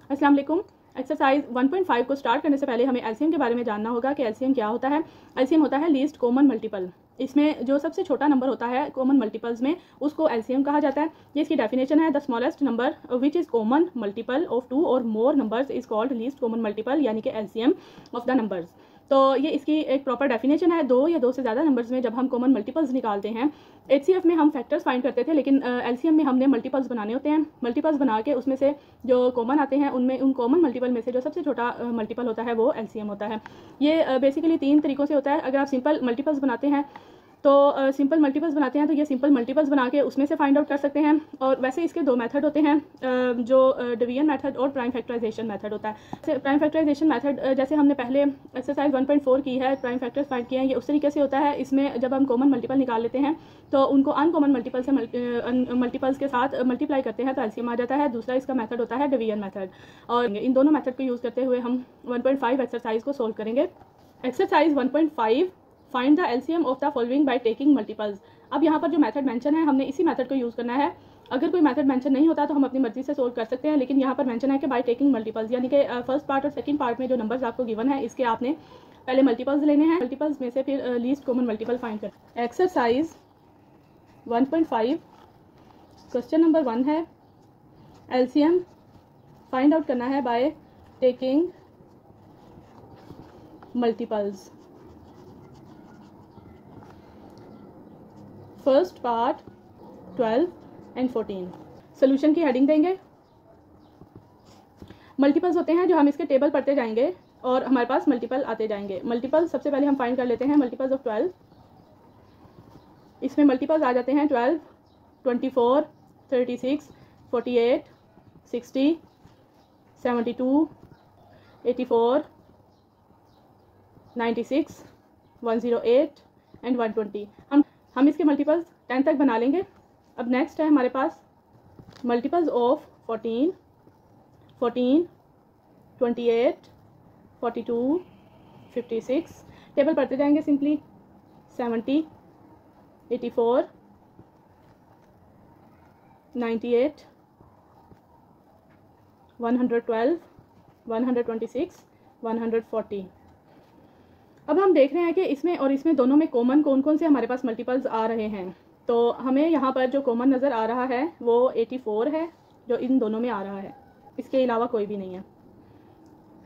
अस्सलाम वालेकुम। एक्सरसाइज 1.5 को स्टार्ट करने से पहले हमें एलसीएम के बारे में जानना होगा कि एलसीएम क्या होता है। एलसीएम होता है लीस्ट कॉमन मल्टीपल। इसमें जो सबसे छोटा नंबर होता है कॉमन मल्टीपल्स में उसको एलसीएम कहा जाता है। ये इसकी डेफिनेशन है, the smallest number which is common multiple of 2 और मोर numbers is called least common multiple, यानी कि एलसीएम ऑफ द नंबर्स। तो ये इसकी एक प्रॉपर डेफिनेशन है। 2 या 2 से ज़्यादा नंबर्स में जब हम कॉमन मल्टीपल्स निकालते हैं, एचसीएफ में हम फैक्टर्स फाइंड करते थे, लेकिन एलसीएम में हमने मल्टीपल्स बनाने होते हैं। मल्टीपल्स बना के उसमें से जो कॉमन आते हैं उनमें उन कॉमन मल्टीपल में से जो सबसे छोटा मल्टीपल होता है वो एलसीएम होता है। ये बेसिकली 3 तरीक़ों से होता है। अगर आप सिंपल मल्टीपल्स बनाते हैं तो सिंपल मल्टीपल्स बनाते हैं तो ये सिंपल मल्टीपल्स बना के उसमें से फाइंड आउट कर सकते हैं। और वैसे इसके 2 मेथड होते हैं, जो डिवीजन मेथड और प्राइम फैक्टराइजेशन मेथड होता है। प्राइम फैक्टराइजेशन मेथड जैसे हमने पहले एक्सरसाइज 1.4 की है, प्राइम फैक्टर्स फाइंड किए हैं, ये उस तरीके से होता है। इसमें जब हम कॉमन मल्टीपल निकाल लेते हैं तो उनको अनकॉमन मल्टीपल से मल्टीपल्स के साथ मल्टीप्लाई करते हैं तो एलसीएम आ जाता है। दूसरा इसका मेथड होता है डिवीजन मेथड, और इन दोनों मेथड को यूज़ करते हुए हम 1.5 एक्सरसाइज को सोल्व करेंगे। Exercise 1.5, find the LCM of the following by taking multiples. अब यहाँ पर जो मेथड मेंशन है हमने इसी मेथड को यूज़ करना है। अगर कोई मेथड मेंशन नहीं होता तो हम अपनी मर्जी से सोल्व कर सकते हैं, लेकिन यहाँ पर मेंशन है कि बाय टेकिंग मल्टीपल्स, यानी कि फर्स्ट पार्ट और सेकंड पार्ट में जो नंबर्स आपको गिवन है इसके आपने पहले मल्टीपल्स लेने हैं, मल्टीपल्स में से फिर लीस्ट कॉमन मल्टीपल फाइंड कर। एक्सरसाइज 1.5 क्वेश्चन नंबर 1 है, एलसीएम फाइंड आउट करना है by taking multiples. First part 12 and 14। Solution की हेडिंग देंगे। मल्टीपल्स होते हैं जो हम इसके टेबल पढ़ते जाएंगे और हमारे पास मल्टीपल आते जाएंगे। मल्टीपल सबसे पहले हम फाइंड कर लेते हैं मल्टीपल्स ऑफ 12। इसमें मल्टीपल्स आ जाते हैं 12, 24, 36, 48, 60, 72, 84, 96, 108 एंड 120। हम इसके मल्टीपल्स 10 तक बना लेंगे। अब नेक्स्ट है हमारे पास मल्टीपल्स ऑफ 14, 14, 28, 42, 56। टेबल पढ़ते जाएंगे सिंपली। 70, 84, 98, 112, 126, 140। अब हम देख रहे हैं कि इसमें और इसमें दोनों में कॉमन कौन कौन से हमारे पास मल्टीपल्स आ रहे हैं। तो हमें यहाँ पर जो कॉमन नज़र आ रहा है वो 84 है, जो इन दोनों में आ रहा है। इसके अलावा कोई भी नहीं है।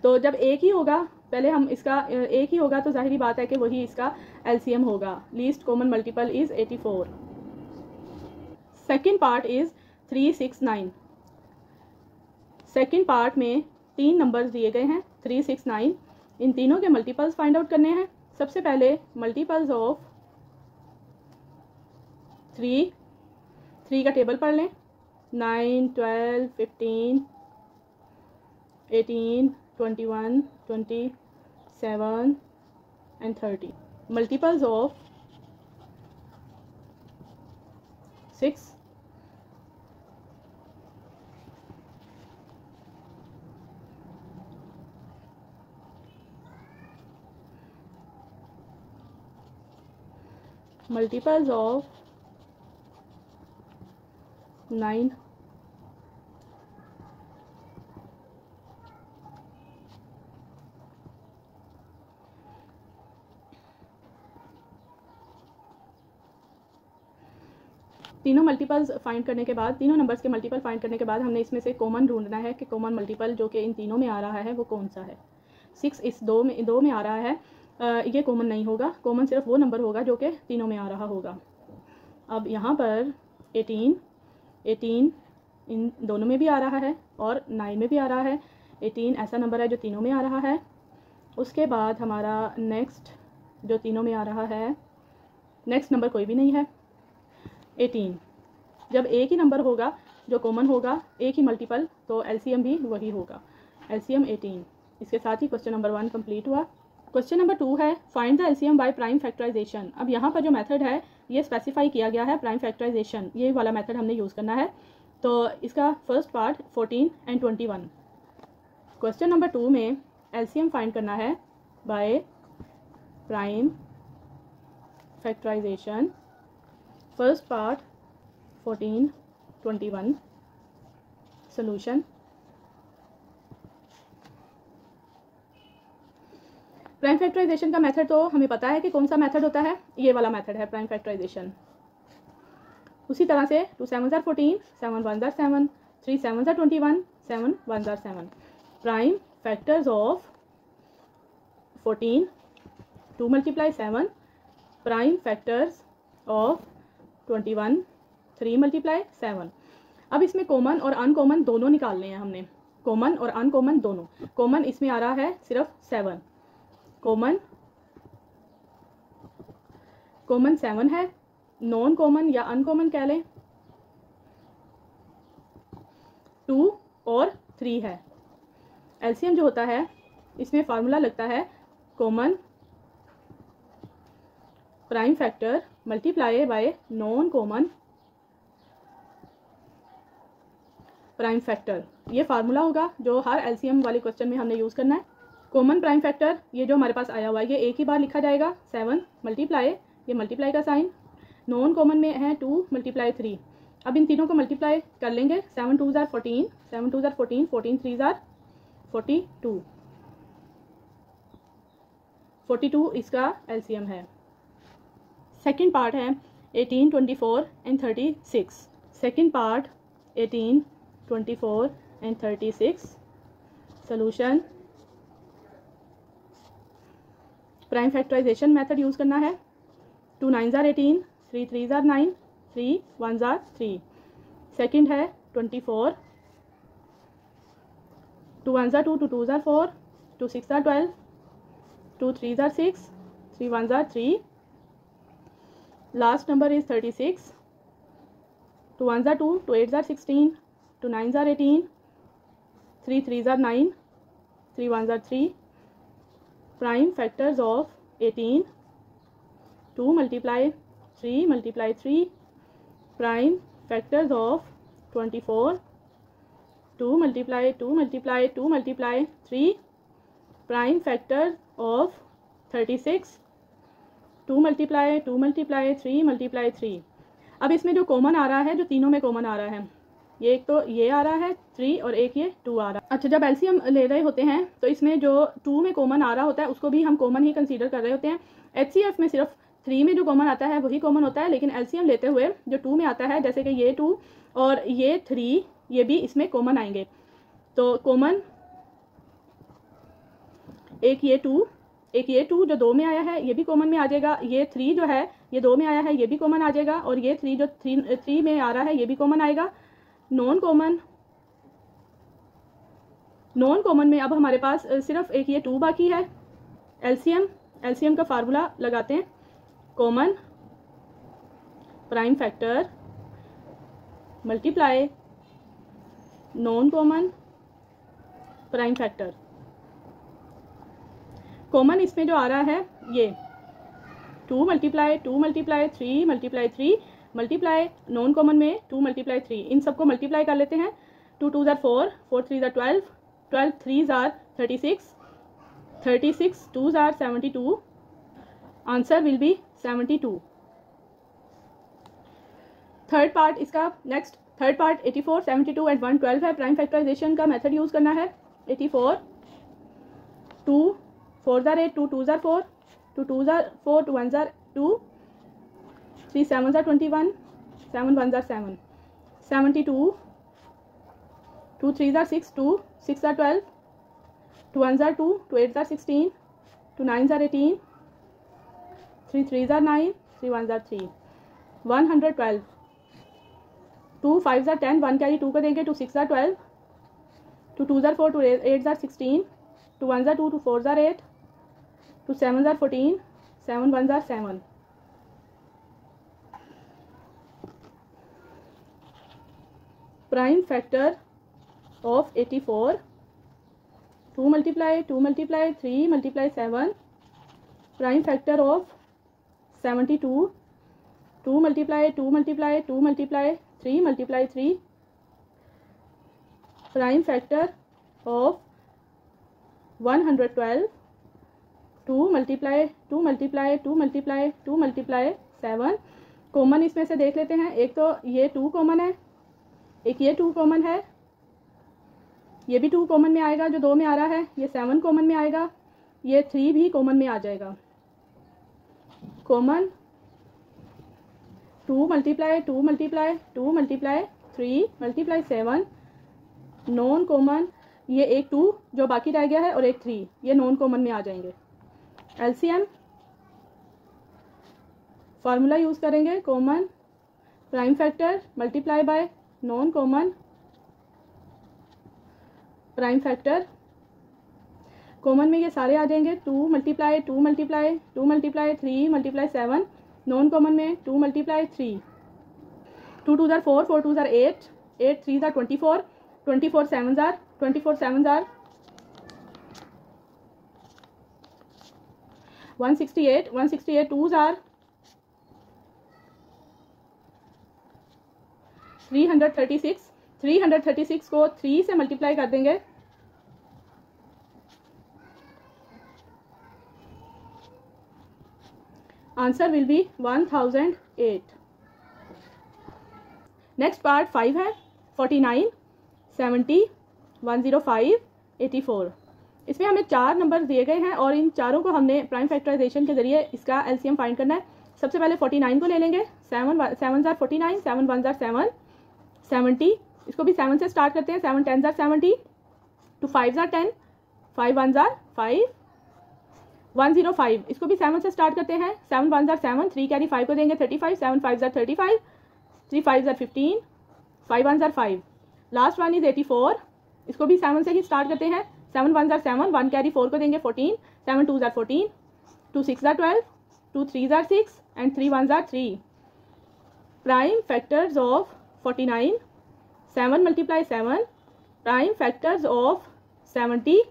तो जब एक ही होगा, पहले हम इसका एक ही होगा तो जाहिर बात है कि वही इसका एलसीएम होगा। Least common multiple is 84। Second part is 369। Second part में 3 नंबर्स दिए गए हैं 3, 6, 9। इन तीनों के मल्टीपल्स फाइंड आउट करने हैं। सबसे पहले मल्टीपल्स ऑफ 3 का टेबल पढ़ लें। 9, 12, 15, 18, 21, 27 and 30। Multiples of 6, multiples of 9, तीनों मल्टीपल्स फाइंड करने के बाद, तीनों नंबर्स के मल्टीपल फाइंड करने के बाद हमने इसमें से कॉमन ढूंढना है कि कॉमन मल्टीपल जो कि इन तीनों में आ रहा है वो कौन सा है। 6 इस 2 में आ रहा है, ये कॉमन नहीं होगा। कॉमन सिर्फ वो नंबर होगा जो कि तीनों में आ रहा होगा। अब यहाँ पर 18 इन दोनों में भी आ रहा है और 9 में भी आ रहा है। 18 ऐसा नंबर है जो तीनों में आ रहा है। उसके बाद हमारा नेक्स्ट जो तीनों में आ रहा है, नेक्स्ट नंबर कोई भी नहीं है 18। जब एक ही नंबर होगा जो कॉमन होगा, एक ही मल्टीपल, तो एलसीएम भी वही होगा, एलसीएम 18। इसके साथ ही क्वेश्चन नंबर 1 कंप्लीट हुआ। क्वेश्चन नंबर 2 है, find the LCM by prime factorization. अब यहाँ पर जो मेथड है ये स्पेसिफाई किया गया है, प्राइम फैक्टराइजेशन, ये वाला मेथड हमने यूज़ करना है। तो इसका first part 14 and 21। Question number 2 में एलसीएम फाइंड करना है by prime factorization. First part 14, 21। Solution. Prime factorization का मेथड तो हमें पता है कि कौन सा मेथड होता है, ये वाला मेथड है प्राइम फैक्टराइजेशन। उसी तरह से 2 7s are 14, 7 1s are 7, 3 7s are 21, 7 1s are 7। Prime factors of 14, 2 multiply 7, prime factors of 21, 3 multiply 7। अब इसमें कॉमन और अनकॉमन दोनों निकालने हैं हमने, कॉमन और अनकॉमन दोनों। कॉमन इसमें आ रहा है सिर्फ 7, कॉमन 7 है, नॉन कॉमन या अनकॉमन कह लें 2 और 3 है। एलसीएम जो होता है इसमें फार्मूला लगता है common prime factor multiply by non common prime factor. ये फार्मूला होगा जो हर एलसीएम वाले क्वेश्चन में हमने यूज़ करना है। कॉमन प्राइम फैक्टर ये जो हमारे पास आया हुआ है ये एक ही बार लिखा जाएगा 7 मल्टीप्लाई, ये मल्टीप्लाई का साइन, नॉन कॉमन में है 2 मल्टीप्लाई 3। अब इन तीनों को मल्टीप्लाई कर लेंगे, 7 2s are 14, 7 2s are 14, 14 3s are 42, 42 इसका एलसीएम है। सेकंड पार्ट है 18 24 and 36। Second part 18 24 and 36। Solution prime factorization method use करना है। 2 9s are 18, 3 3s are 9, 3 1s are 3। Second है 24, 2 1s are 2, 2 2s are 4, 2 6 are 12, 2 3s are 6, 3 1s are 3। Last number is 36, 2 1s are 2, 2 8s are 16, 2 9s are 18, 3 3s are 9, 3 1s are 3। Prime factors of 18, 2 multiply 3 multiply 3। Prime factors of 24, 2 multiply 2 multiply 2 multiply 3। Prime factor of 36, 2 multiply 2 multiply 3 multiply 3। अब इसमें जो common आ रहा है, जो तीनों में common आ रहा है, ये एक तो ये आ रहा है 3 और एक ये 2 आ रहा है। अच्छा, जब एलसीएम ले रहे होते हैं तो इसमें जो 2 में कॉमन आ रहा होता है उसको भी हम कॉमन ही कंसीडर कर रहे होते हैं। एचसीएफ में सिर्फ 3 में जो कॉमन आता है वही कॉमन होता है, लेकिन एलसीएम लेते हुए जो 2 में आता है, जैसे कि ये 2 और ये 3, ये भी इसमें कॉमन आएंगे। तो कॉमन एक ये 2, एक ये 2 जो 2 में आया है ये भी कॉमन में आ जाएगा। ये 3 जो है ये 2 में आया है ये भी कॉमन आ जाएगा, और ये 3 जो 3 में आ रहा है ये भी कॉमन आएगा। नॉन कॉमन में अब हमारे पास सिर्फ एक ये 2 बाकी है। एलसीएम का फार्मूला लगाते हैं, common prime factor multiply non common prime factor. Common इसमें जो आ रहा है ये 2 multiply 2 multiply 3 multiply 3 multiply non common में 2 multiply 3। इन सबको मल्टीप्लाई कर लेते हैं। 2 2s are 4, 4 3s are 12, 12 3s are 36, 36 2s are 72। Answer will be 72। Third part इसका नेक्स्ट, थर्ड पार्ट 84 72 एंड 112 है। प्राइम फैक्टराइजेशन का मेथड यूज़ करना है। 84, 2 4s are 8, 2 2s are 4, 2 2s are 4, 2 1s are 2, 3 7s are 21, 7 1s are 7। 72, 2 3s are 6, 2 6 are 12, 2 1s are 2, 2 8s are 16, 2 9s are 18, 3 3s are 9, 3 1s are 3। 112, 2 5s are 10, 1 carry 2 को देंगे, 2 6 are 12, 2 2s are 4, 2 8s are 16, 2 1s are 2, 2 4s are 8, 2 7s are 14, 7 1s are 7। Prime factor of 84, 2 multiply 2 multiply 3 multiply 7। Prime factor of 72, 2 multiply 2 multiply 2 multiply 3 multiply 3। Prime factor of 112, 2 multiply 2 multiply 2 multiply 2 multiply 7। Common इसमें से देख लेते हैं, एक तो ये 2 common है, एक ये 2 कॉमन है, ये भी 2 कॉमन में आएगा जो 2 में आ रहा है, ये 7 कॉमन में आएगा, ये 3 भी कॉमन में आ जाएगा। Common 2 multiply 2 multiply 2 multiply 3 multiply 7, non common ये एक 2 जो बाकी रह गया है और एक 3, ये नॉन कॉमन में आ जाएंगे। एलसीएम फार्मूला यूज़ करेंगे, common prime factor multiply by non common prime factor. Common में ये सारे आ जाएंगे, 2 multiply 2 multiply 2 multiply 3 multiply 7, non common में 2 मल्टीप्लाई 3, 2 2 4, 4 2 8, 8 3 24, 24 7 24 7 168, 168 2 336, 336 को 3 से मल्टीप्लाई कर देंगे, answer will be 1008। Next part 5 है, 49, 70, 105, 84। इसमें हमें 4 नंबर दिए गए हैं और इन चारों को हमने प्राइम फैक्टराइजेशन के जरिए इसका एलसीएम फाइंड करना है। सबसे पहले 49 को ले लेंगे, 7 7 49, 7 1 7, 70, इसको भी 7 से स्टार्ट करते हैं, 7 10 70, 2 5 10, 5 1 5, 105, इसको भी 7 से स्टार्ट करते हैं, 7 1 7, 3 कैरी 5 को देंगे 35, 7 5 35, 3 5 15, 5 1 5, लास्ट वन इज 84, इसको भी 7 से ही स्टार्ट करते हैं, 7 1 7, 1 कैरी 4 को देंगे 14, 7 2 14, 2 6 12, 2 3 6 and 3 1 3। Prime factors of 49, 7 multiply 7, prime factors of 70,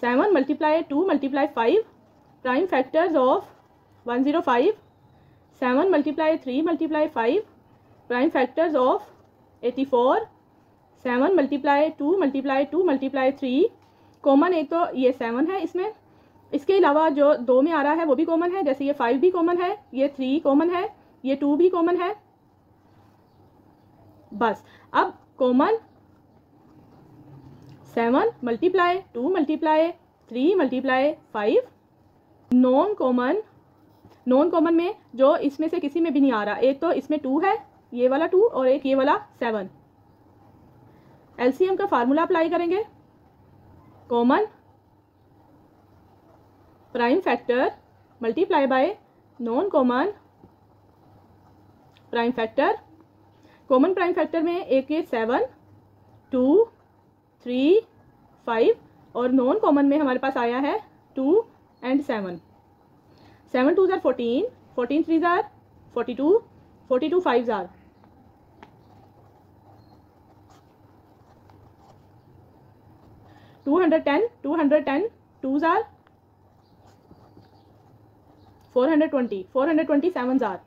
7 multiply 2 multiply 5, prime factors of 105, 7 multiply 3 multiply 5, prime factors of 84, 7 multiply 2 multiply 2 multiply 3, common एक तो ये 7 है इसमें, इसके अलावा जो 2 में आ रहा है वो भी कॉमन है, जैसे ये 5 भी कॉमन है, ये 3 कॉमन है, ये 2 भी कॉमन है। बस अब common 7 multiply 2 multiply 3 multiply 5, non common में जो इसमें से किसी में भी नहीं आ रहा, एक तो इसमें 2 है, ये वाला 2 और एक ये वाला 7। एलसीएम का फार्मूला अप्लाई करेंगे, common prime factor multiply by non common prime factor. Common prime factor में एक ये 7 2 3 5 और नॉन कॉमन में हमारे पास आया है 2 एंड 7। 7 2 14, 14 3 42, 42 5 210, 210 2 420, 420 7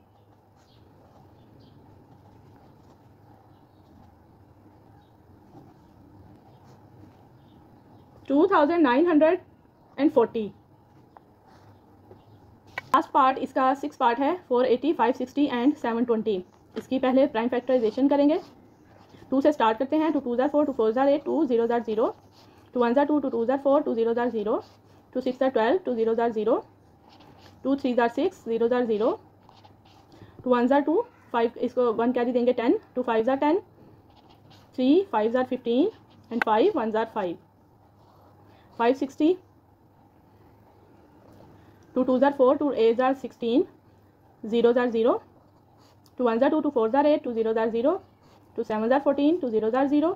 2940। लास्ट पार्ट इसका 6 पार्ट है, 480, 560 एंड 720। इसकी पहले प्राइम फैक्टराइजेशन करेंगे, 2 से स्टार्ट करते हैं, 2 2 4, 2 4 8, 2 0 0, 2 1 2, 2 2 4, 2 0 0, 2 6 12, 2 0 0, 2 3 6, 0 0, 2 1 2, 5 इसको 1 कैरी देंगे 10, 2 5 10, 3 5 15 एंड 5 1 5, 560, 2 2 4, 2 8 16, 0 0, 2 1 2, 2 4 8, 2 0 0, 2 7 14, 2 0 0,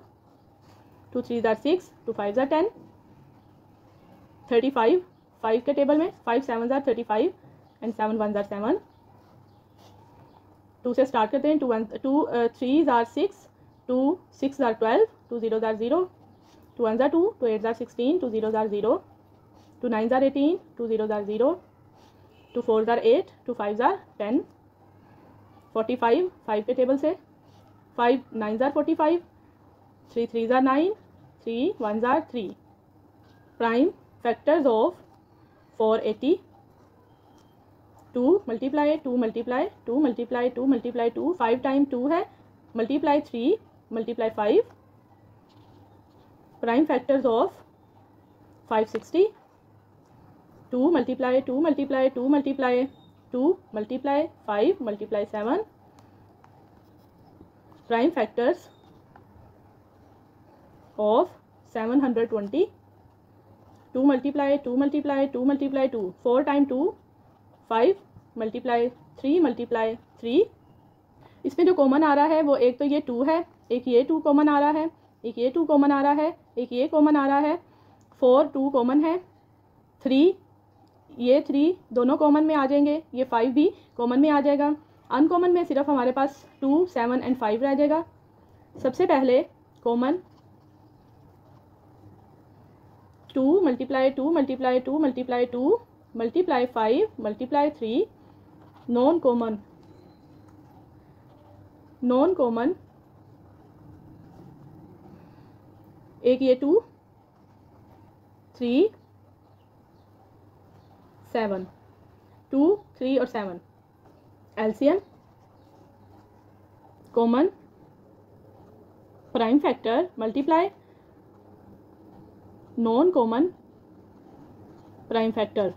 2 3 6, 2 5 10, 35 5 के टेबल में 5 7 35 एंड 7 1 7। 2 से स्टार्ट करते हैं, 2 3 6, 2 6 12, 2 0 0, 2 1 2, 2 8 16, 2 0 0, 2 9 18, 2 0 0, 2 4 8, 2 5 10, 45 5 के टेबल से 5 9 45, 3 3 9, 3 1 3। Prime factors of 480, 2 multiply 2 multiply 2 multiply 2 multiply 2, 5 time 2 है, multiply 3 multiply 5। Prime factors of 560, 2 multiply 2 multiply 2 multiply 2 multiply 5 multiply 7 prime factors of 720 2 multiply 2 multiply 2 multiply 2 4 time 2 5 multiply 3 multiply 3। इसमें जो common आ रहा है वो एक तो ये 2 है, एक ये 2 कॉमन आ रहा है, एक ये 2 कॉमन आ रहा है, एक ये कॉमन आ रहा है, 4 2 कॉमन है, 3 ये 3 दोनों कॉमन में आ जाएंगे, ये 5 भी कॉमन में आ जाएगा। अनकॉमन में सिर्फ हमारे पास 2 7 एंड 5 रह जाएगा। सबसे पहले common 2 multiply 2 multiply 2 multiply 2 multiply 5 multiply 3 non common एक ये 2 3 7 2 3 और 7 LCM common prime factor multiply non common prime factor.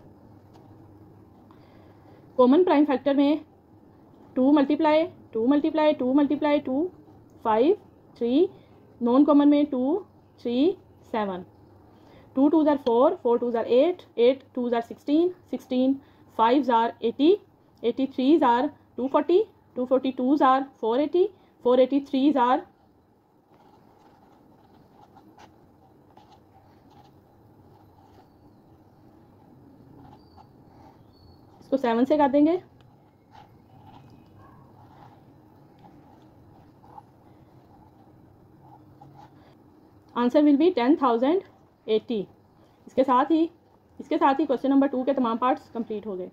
Common prime factor में 2 multiply 2 multiply 2 multiply 2 5 3 non common में 2 3 7 2 2s are 4 4 2s are 8 8 2s are 16 16 5s are 80 83s are 240 242s are 480 483s are इसको 7 से कर देंगे। Answer will be 10,080। इसके साथ ही question number 2 के तमाम पार्ट्स कंप्लीट हो गए।